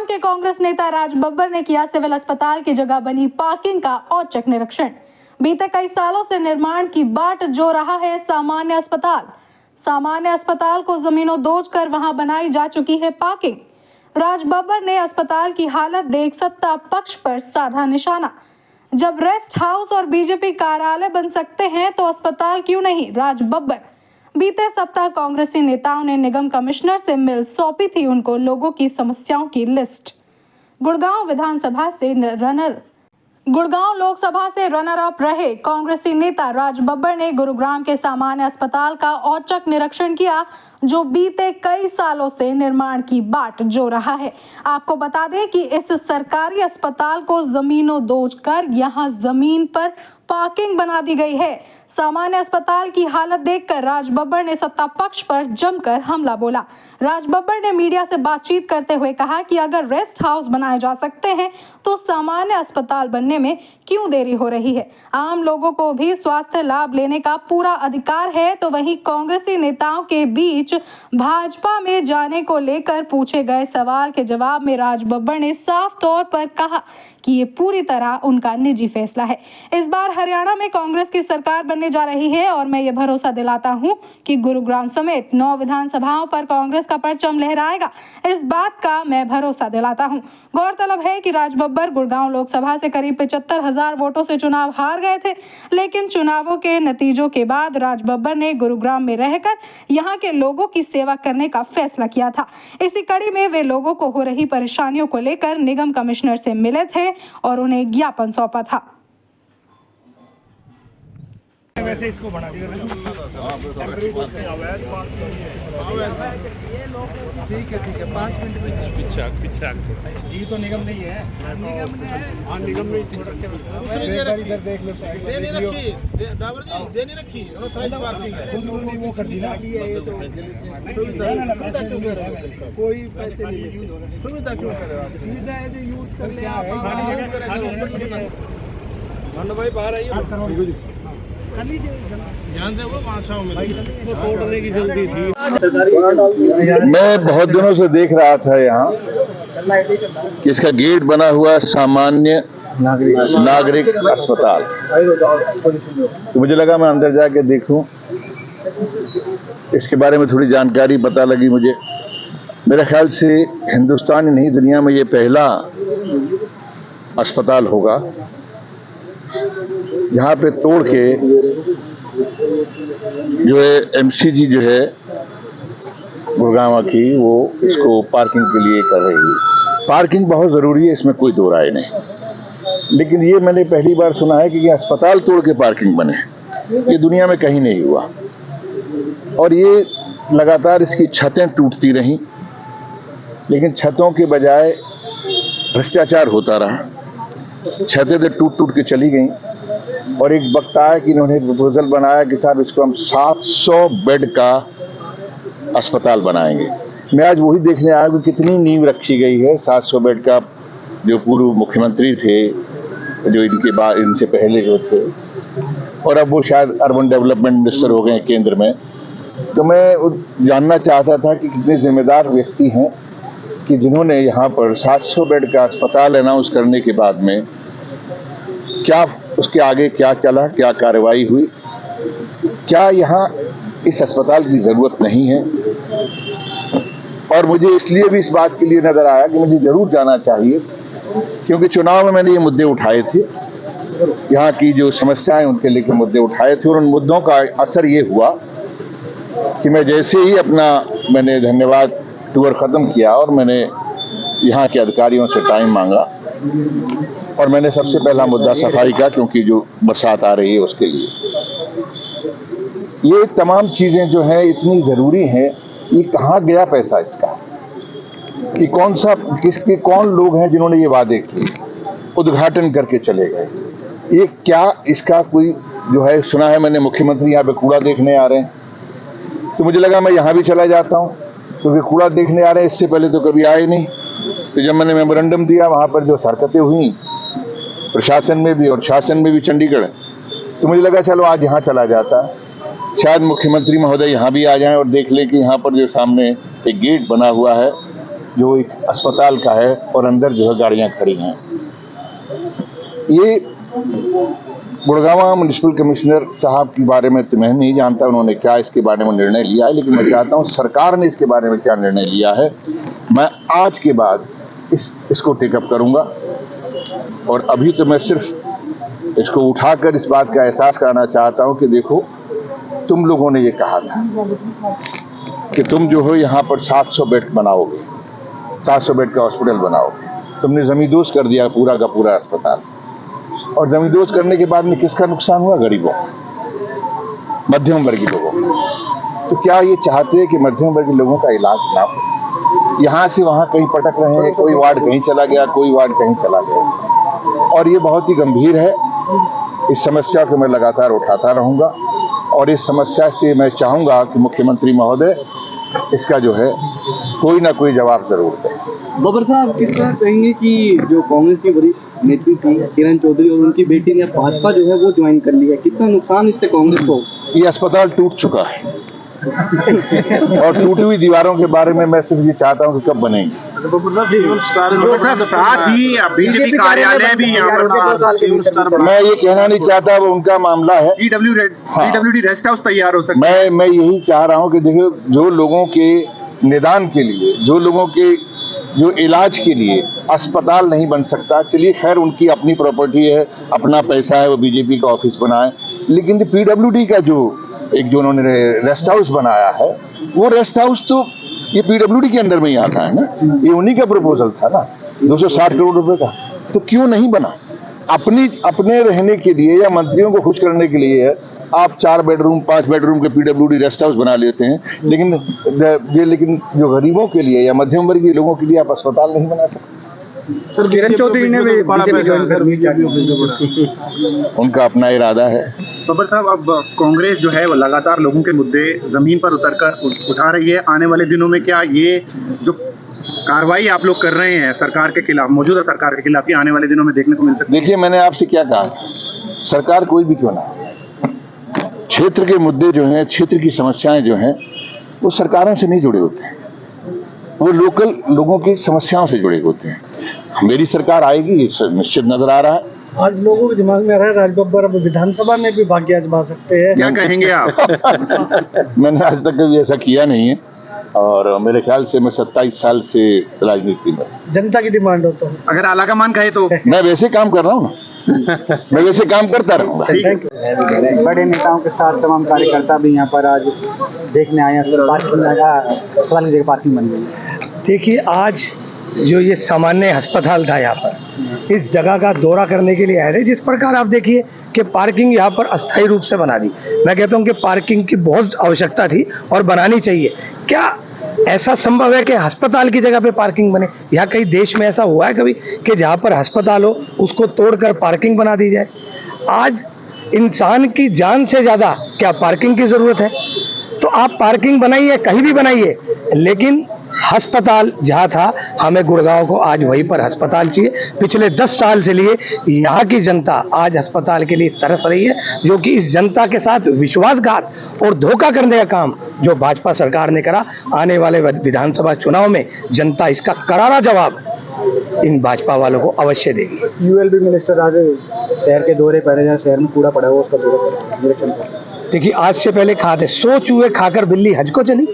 गुरुग्राम के कांग्रेस नेता राज बब्बर ने किया सिविल अस्पताल की जगह बनी पार्किंग का औचक निरीक्षण। बीते कई सालों से निर्माण की बाट जो रहा है सामान्य अस्पताल को जमीनों दोज कर वहां बनाई जा चुकी है पार्किंग। राज बब्बर ने अस्पताल की हालत देख सत्ता पक्ष पर साधा निशाना। जब रेस्ट हाउस और बीजेपी कार्यालय बन सकते हैं तो अस्पताल क्यों नहीं? राज बब्बर। बीते सप्ताह कांग्रेसी नेताओं ने निगम कमिश्नर से मिल सौंपी थी उनको लोगों की समस्याओं की लिस्ट। गुड़गांव लोकसभा से रनर अप रहे कांग्रेसी नेता राज बब्बर ने गुरुग्राम के सामान्य अस्पताल का औचक निरीक्षण किया, जो बीते कई सालों से निर्माण की बाट जो रहा है। आपको बता दें कि इस सरकारी अस्पताल को जमीनों दोज कर यहां जमीन पर पार्किंग बना दी गई है। सामान्य अस्पताल की हालत देखकर राज बब्बर ने सत्ता पक्ष पर जमकर हमला बोला। राज बब्बर ने मीडिया से बातचीत करते हुए कहा कि अगर रेस्ट हाउस बनाए जा सकते हैं तो सामान्य अस्पताल बनने में क्यों देरी हो रही है? आम लोगों को भी स्वास्थ्य लाभ लेने का पूरा अधिकार है। तो वहीं कांग्रेसी नेताओं के बीच भाजपा में जाने को लेकर पूछे गए सवाल के जवाब में राज बब्बर ने साफ तौर पर कहा कि ये पूरी तरह उनका निजी फैसला है। इस बार हरियाणा में कांग्रेस की सरकार बनने जा रही है और मैं ये भरोसा दिलाता हूं कि गुरुग्राम समेत 9 विधानसभाओं पर कांग्रेस का परचम लहराएगा। इस बात का मैं भरोसा दिलाता हूं। गौरतलब है कि राज बब्बर गुड़गांव लोकसभा से करीब 75,000 वोटों से चुनाव हार गए थे, लेकिन चुनावों के नतीजों के बाद राज बब्बर ने गुरुग्राम में रहकर यहाँ के लोगों की सेवा करने का फैसला किया था। इसी कड़ी में वे लोगों को हो रही परेशानियों को लेकर निगम कमिश्नर से मिले थे और उन्हें ज्ञापन सौंपा था। वैसे इसको बना दिया ठीक है 5 मिनट में पीछे जी तो निगम नहीं है। निगम नहीं इधर देख लो देने रखी वो कर दी ना। कोई पैसे नहीं, सुविधा क्यों कर रहे हो? सुविधा है जो यूज कर ले। भानु भाई बाहर आइए, ध्यान से वो तोड़ने की जल्दी थी। मैं बहुत दिनों से देख रहा था यहाँ कि इसका गेट बना हुआ सामान्य नागरिक अस्पताल, तो मुझे लगा मैं अंदर जाके देखूं। इसके बारे में थोड़ी जानकारी पता लगी मुझे। मेरे ख्याल से हिंदुस्तान ही नहीं दुनिया में ये पहला अस्पताल होगा यहाँ पे तोड़ के जो है एमसीजी जो है गुड़गांव की, वो इसको पार्किंग के लिए कर रही है। पार्किंग बहुत ज़रूरी है, इसमें कोई दो राय नहीं, लेकिन ये मैंने पहली बार सुना है कि अस्पताल तोड़ के पार्किंग बने। ये दुनिया में कहीं नहीं हुआ और ये लगातार इसकी छतें टूटती रहीं, लेकिन छतों के बजाय भ्रष्टाचार होता रहा। छतें तो टूट टूट के चली गई और एक वक्त आया कि इन्होंने प्रपोजल बनाया कि साहब इसको हम 700 बेड का अस्पताल बनाएंगे। मैं आज वही देखने आया कि कितनी नींव रखी गई है 700 बेड का। जो पूर्व मुख्यमंत्री थे, जो इनके बाद इनसे पहले जो थे, और अब वो शायद अर्बन डेवलपमेंट मिनिस्टर हो गए केंद्र में। तो मैं जानना चाहता था कि कितने जिम्मेदार व्यक्ति हैं कि जिन्होंने यहाँ पर 700 बेड का अस्पताल अनाउंस करने के बाद में क्या उसके आगे क्या चला, क्या कार्रवाई हुई, क्या यहाँ इस अस्पताल की ज़रूरत नहीं है। और मुझे इसलिए भी इस बात के लिए नज़र आया कि मुझे ज़रूर जाना चाहिए, क्योंकि चुनाव में मैंने ये मुद्दे उठाए थे, यहाँ की जो समस्याएं उनके लेकर मुद्दे उठाए थे, और उन मुद्दों का असर ये हुआ कि मैं जैसे ही मैंने धन्यवाद टूर ख़त्म किया और मैंने यहाँ के अधिकारियों से टाइम मांगा, और मैंने सबसे पहला मुद्दा सफाई का, क्योंकि जो बरसात आ रही है उसके लिए ये तमाम चीज़ें जो हैं इतनी ज़रूरी हैं। ये कहाँ गया पैसा इसका? कि कौन लोग हैं जिन्होंने ये वादे किए, उद्घाटन करके चले गए? ये क्या इसका कोई जो है, सुना है मैंने मुख्यमंत्री यहाँ पे कूड़ा देखने आ रहे हैं, तो मुझे लगा मैं यहाँ भी चला जाता हूँ, क्योंकि कूड़ा देखने आ रहे हैं, इससे पहले तो कभी आए नहीं। तो जब मैंने मेमोरेंडम दिया, वहाँ पर जो हरकतें हुई प्रशासन में भी और शासन में भी चंडीगढ़, तो मुझे लगा चलो आज यहाँ चला जाता, शायद मुख्यमंत्री महोदय यहाँ भी आ जाएं और देख लें कि यहाँ पर जो सामने एक गेट बना हुआ है जो एक अस्पताल का है और अंदर जो है गाड़ियां खड़ी हैं। ये गुड़गांव म्युनिसिपल कमिश्नर साहब के बारे में तो मैं नहीं जानता उन्होंने क्या इसके बारे में निर्णय लिया है, लेकिन मैं चाहता हूं सरकार ने इसके बारे में क्या निर्णय लिया है। मैं आज के बाद इसको टेकअप करूंगा और अभी तो मैं सिर्फ इसको उठाकर इस बात का एहसास कराना चाहता हूं कि देखो, तुम लोगों ने ये कहा था कि तुम जो हो यहाँ पर 700 बेड बनाओगे, 700 बेड का हॉस्पिटल बनाओगे। तुमने जमींदोज कर दिया पूरा का पूरा अस्पताल, और जमींदोज करने के बाद में किसका नुकसान हुआ? गरीबों का, मध्यम वर्गीय लोगों का। तो क्या ये चाहते हैं कि मध्यम वर्गीय लोगों का इलाज ना हो? यहाँ से वहाँ कहीं पटक रहे हैं, कोई वार्ड कहीं चला गया, कोई वार्ड कहीं चला गया, और ये बहुत ही गंभीर है। इस समस्या को मैं लगातार उठाता रहूंगा और इस समस्या से मैं चाहूंगा कि मुख्यमंत्री महोदय इसका जो है कोई ना कोई जवाब जरूर दें। बब्बर साहब, किस तरह कहेंगे कि जो कांग्रेस की वरिष्ठ नेत्री थी किरण चौधरी और उनकी बेटी ने भाजपा जो है वो ज्वाइन कर लिया, कितना नुकसान इससे कांग्रेस को? ये अस्पताल टूट चुका है और टूटी हुई दीवारों के बारे में मैं सिर्फ ये चाहता हूँ कि कब बनेंगे। साथ ही बीजेपी कार्यालय भी यहाँ पर, मैं ये कहना नहीं चाहता, वो उनका मामला है। पीडब्ल्यूडी रेस्ट हाउस तैयार हो सकता है। मैं यही चाह रहा हूँ कि देखिए, जो लोगों के निदान के लिए, जो लोगों के जो इलाज के लिए अस्पताल नहीं बन सकता, चलिए खैर उनकी अपनी प्रॉपर्टी है, अपना पैसा है, वो बीजेपी का ऑफिस बनाए, लेकिन पीडब्ल्यूडी का जो उन्होंने रेस्ट हाउस बनाया है, वो रेस्ट हाउस तो ये पीडब्ल्यूडी के अंदर में ही आता है ना, ये उन्हीं का प्रपोजल था ना, 260 करोड़ रुपए का, तो क्यों नहीं बना? अपने रहने के लिए या मंत्रियों को खुश करने के लिए आप 4 बेडरूम 5 बेडरूम के पीडब्ल्यूडी रेस्ट हाउस बना लेते हैं, लेकिन जो गरीबों के लिए या मध्यम वर्गीय लोगों के लिए आप अस्पताल नहीं बना सकते। सर, किरण चौधरी ने भी बीजेपी ज्वाइन कर ली, उनका अपना इरादा है। बब्बर साहब, अब कांग्रेस जो है वो लगातार लोगों के मुद्दे जमीन पर उतरकर उठा रही है। आने वाले दिनों में क्या ये जो कार्रवाई आप लोग कर रहे हैं सरकार के खिलाफ, मौजूदा सरकार के खिलाफ, ये आने वाले दिनों में देखने को मिल सकती है? देखिए, मैंने आपसे क्या कहा था, सरकार कोई भी क्यों ना, क्षेत्र के मुद्दे जो हैं, क्षेत्र की समस्याएं जो हैं, वो सरकारों से नहीं जुड़े होते हैं, वो लोकल लोगों की समस्याओं से जुड़े होते हैं। मेरी सरकार आएगी, निश्चित नजर आ रहा है। आज लोगों के दिमाग में आ रहा है राज बब्बर अब विधानसभा में भी भाग्य आजमा सकते हैं, क्या कहेंगे आप? मैंने आज तक कभी ऐसा किया नहीं है और मेरे ख्याल से मैं 27 साल से राजनीति में। जनता की डिमांड हो तो अगर आलाकमान कहे तो मैं वैसे काम कर रहा हूँ ना, मैं वैसे काम करता रहूंगा। बड़े नेताओं के साथ तमाम कार्यकर्ता भी यहाँ पर आज देखने आए हैं, अस्पताल की जगह पार्किंग बन गई। देखिए, आज जो ये सामान्य अस्पताल था, यहाँ पर इस जगह का दौरा करने के लिए आए थे। जिस प्रकार आप देखिए कि पार्किंग यहाँ पर अस्थायी रूप से बना दी, मैं कहता हूँ कि पार्किंग की बहुत आवश्यकता थी और बनानी चाहिए। क्या ऐसा संभव है कि अस्पताल की जगह पे पार्किंग बने? यहाँ कई देश में ऐसा हुआ है कभी कि जहाँ पर अस्पताल हो उसको तोड़कर पार्किंग बना दी जाए? आज इंसान की जान से ज़्यादा क्या पार्किंग की ज़रूरत है? तो आप पार्किंग बनाइए, कहीं भी बनाइए, लेकिन अस्पताल जहाँ था, हमें गुड़गांव को आज वहीं पर अस्पताल चाहिए। पिछले 10 साल से लिए यहाँ की जनता आज अस्पताल के लिए तरस रही है, जो कि इस जनता के साथ विश्वासघात और धोखा करने का काम जो भाजपा सरकार ने करा, आने वाले विधानसभा चुनाव में जनता इसका करारा जवाब इन भाजपा वालों को अवश्य देगी। यूएलबी मिनिस्टर आज शहर के दौरे पर, जहाँ शहर में कूड़ा पड़ा हुआ उसका दौरा पर। देखिए, आज से पहले खाते 100 चूहे खाकर बिल्ली हज को चली।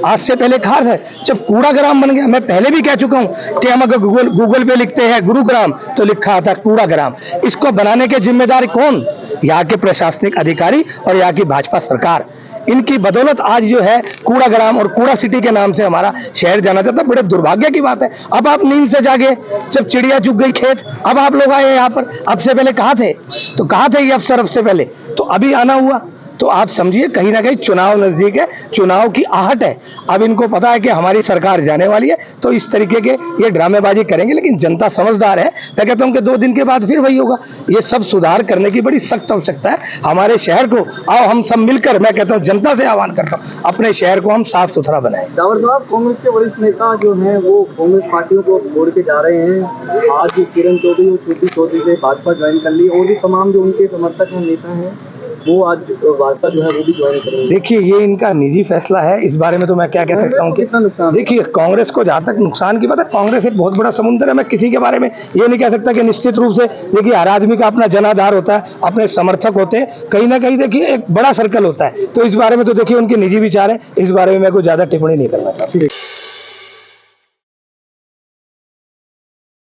आज से पहले खा रहे, जब कूड़ा ग्राम बन गया, मैं पहले भी कह चुका हूं कि हम अगर गूगल पे लिखते हैं गुरुग्राम तो लिखा था कूड़ा ग्राम। इसको बनाने के जिम्मेदार कौन? यहाँ के प्रशासनिक अधिकारी और यहाँ की भाजपा सरकार। इनकी बदौलत आज जो है कूड़ा ग्राम और कूड़ा सिटी के नाम से हमारा शहर जाना चाहता है। बड़े दुर्भाग्य की बात है। अब आप नींद से जागे, जब चिड़िया चुग गई खेत, अब आप लोग आए यहाँ पर। अब से पहले कहाँ थे? तो कहाँ थे ये अफसर? अब से पहले तो अभी आना हुआ। तो आप समझिए कहीं ना कहीं चुनाव नजदीक है, चुनाव की आहट है। अब इनको पता है कि हमारी सरकार जाने वाली है, तो इस तरीके के ये ड्रामेबाजी करेंगे, लेकिन जनता समझदार है। मैं कहता हूं कि 2 दिन के बाद फिर वही होगा। ये सब सुधार करने की बड़ी सख्त आवश्यकता है हमारे शहर को। आओ हम सब मिलकर, मैं कहता हूं जनता से आह्वान करता हूं, अपने शहर को हम साफ सुथरा बनाएं। दावर साहब, कांग्रेस के वरिष्ठ नेता जो हैं वो कांग्रेस पार्टियों को छोड़ के जा रहे हैं। आज किरण चौधरी और छोटी चौधरी से भाजपा ज्वाइन कर ली, और भी तमाम जो उनके समर्थक हैं, नेता हैं, वो आज भाजपा जो है वो भी ज्वाइन करेंगे। देखिए ये इनका निजी फैसला है, इस बारे में तो मैं क्या कह सकता हूँ कि कितना नुकसान? देखिए कांग्रेस को जहाँ तक नुकसान की बात है, कांग्रेस एक बहुत बड़ा समुद्र है। मैं किसी के बारे में ये नहीं कह सकता कि निश्चित रूप से देखिए हर आदमी का अपना जनाधार होता है, अपने समर्थक होते हैं, कहीं ना कहीं देखिए एक बड़ा सर्कल होता है। तो इस बारे में तो देखिए उनके निजी विचार है, इस बारे में मैं कोई ज्यादा टिप्पणी नहीं करना चाहता।